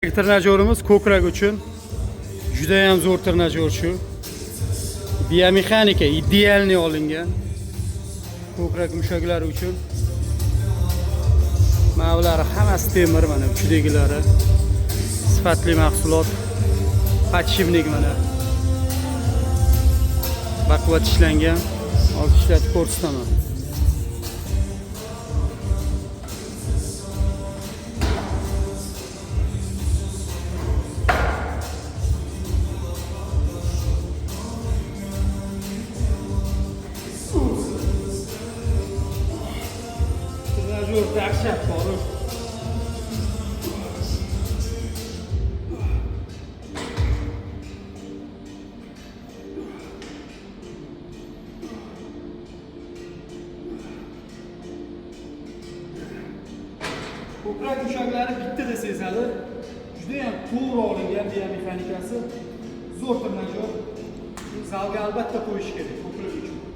Trenajyorimiz ko'krak uchun juda ham zo'r trenajyor shu. Biomexanika idealniy olingan. Ko'krak mushaklari uchun. Mana bular hammasi temir, mana uchidagilari. Sifatli mahsulot. Podshipnik mana. Baquvvat ishlangan. Hozir ishlatib ko'rsataman. Dahshat bor. Ko'krak mushaklari bitta desangiz hali juda ham to'g'ri olingan biomexanikasi zo'r trenajyor. Zalga albatta qo'yish kerak ko'krak uchun.